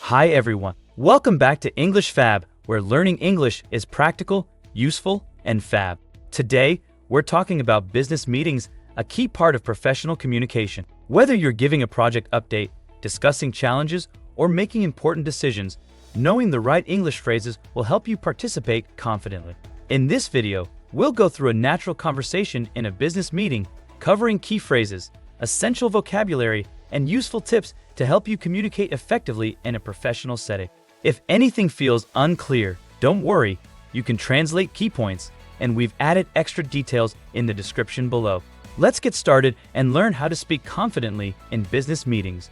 Hi everyone. Welcome back to English Fab, where learning English is practical, useful, and fab. Today, we're talking about business meetings, a key part of professional communication. Whether you're giving a project update, discussing challenges, or making important decisions, knowing the right English phrases will help you participate confidently. In this video, we'll go through a natural conversation in a business meeting, covering key phrases, essential vocabulary, and useful tips to help you communicate effectively in a professional setting. If anything feels unclear, don't worry, you can translate key points, and we've added extra details in the description below. Let's get started and learn how to speak confidently in business meetings.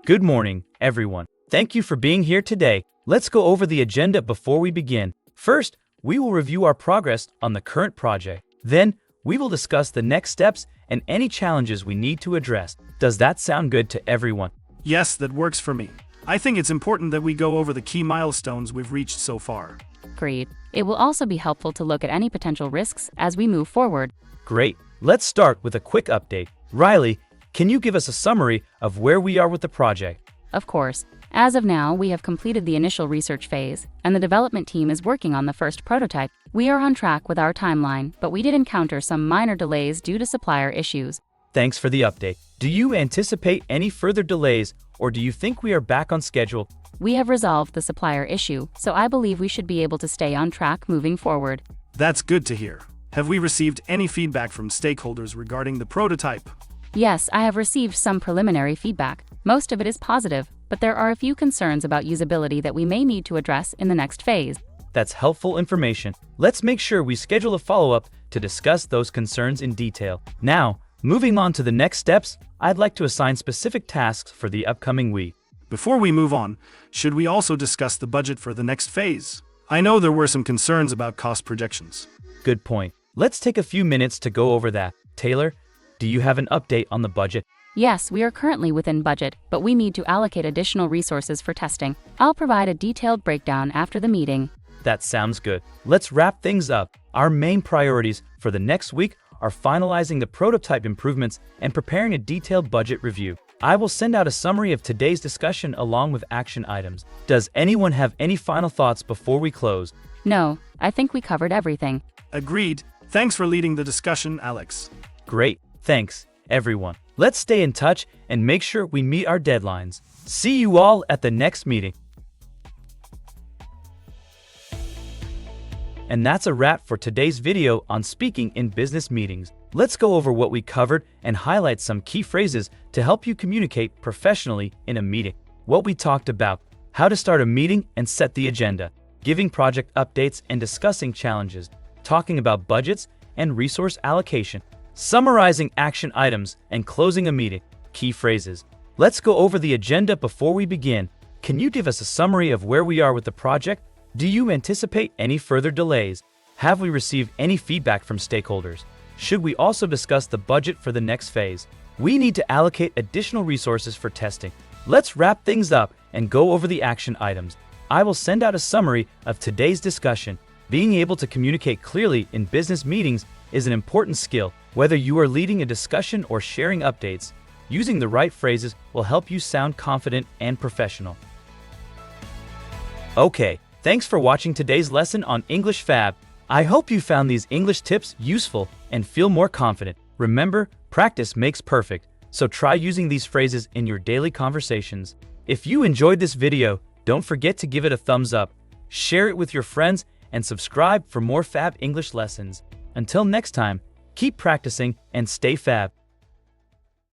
Good morning, everyone. Thank you for being here today. Let's go over the agenda before we begin. First, we will review our progress on the current project. Then, we will discuss the next steps and any challenges we need to address. Does that sound good to everyone? Yes, that works for me. I think it's important that we go over the key milestones we've reached so far. Agreed. It will also be helpful to look at any potential risks as we move forward. Great. Let's start with a quick update. Riley, can you give us a summary of where we are with the project? Of course. As of now, we have completed the initial research phase, and the development team is working on the first prototype. We are on track with our timeline, but we did encounter some minor delays due to supplier issues. Thanks for the update. Do you anticipate any further delays, or do you think we are back on schedule? We have resolved the supplier issue, so I believe we should be able to stay on track moving forward. That's good to hear. Have we received any feedback from stakeholders regarding the prototype? Yes, I have received some preliminary feedback. Most of it is positive, but there are a few concerns about usability that we may need to address in the next phase. That's helpful information. Let's make sure we schedule a follow-up to discuss those concerns in detail. Now, moving on to the next steps, I'd like to assign specific tasks for the upcoming week. Before we move on, should we also discuss the budget for the next phase? I know there were some concerns about cost projections. Good point. Let's take a few minutes to go over that. Taylor, do you have an update on the budget? Yes, we are currently within budget, but we need to allocate additional resources for testing. I'll provide a detailed breakdown after the meeting. That sounds good. Let's wrap things up. Our main priorities for the next week are finalizing the prototype improvements and preparing a detailed budget review. I will send out a summary of today's discussion along with action items. Does anyone have any final thoughts before we close? No, I think we covered everything. Agreed. Thanks for leading the discussion, Alex. Great. Thanks, everyone. Let's stay in touch and make sure we meet our deadlines. See you all at the next meeting. And that's a wrap for today's video on speaking in business meetings. Let's go over what we covered and highlight some key phrases to help you communicate professionally in a meeting. What we talked about: how to start a meeting and set the agenda, giving project updates and discussing challenges, talking about budgets and resource allocation, summarizing action items, and closing a meeting. Key phrases. Let's go over the agenda before we begin. Can you give us a summary of where we are with the project? Do you anticipate any further delays? Have we received any feedback from stakeholders? Should we also discuss the budget for the next phase? We need to allocate additional resources for testing. Let's wrap things up and go over the action items. I will send out a summary of today's discussion. Being able to communicate clearly in business meetings is an important skill. Whether you are leading a discussion or sharing updates, using the right phrases will help you sound confident and professional. Okay, thanks for watching today's lesson on English Fab. I hope you found these English tips useful and feel more confident. Remember, practice makes perfect, so try using these phrases in your daily conversations. If you enjoyed this video, don't forget to give it a thumbs up, share it with your friends, and subscribe for more Fab English lessons. Until next time, keep practicing and stay fab.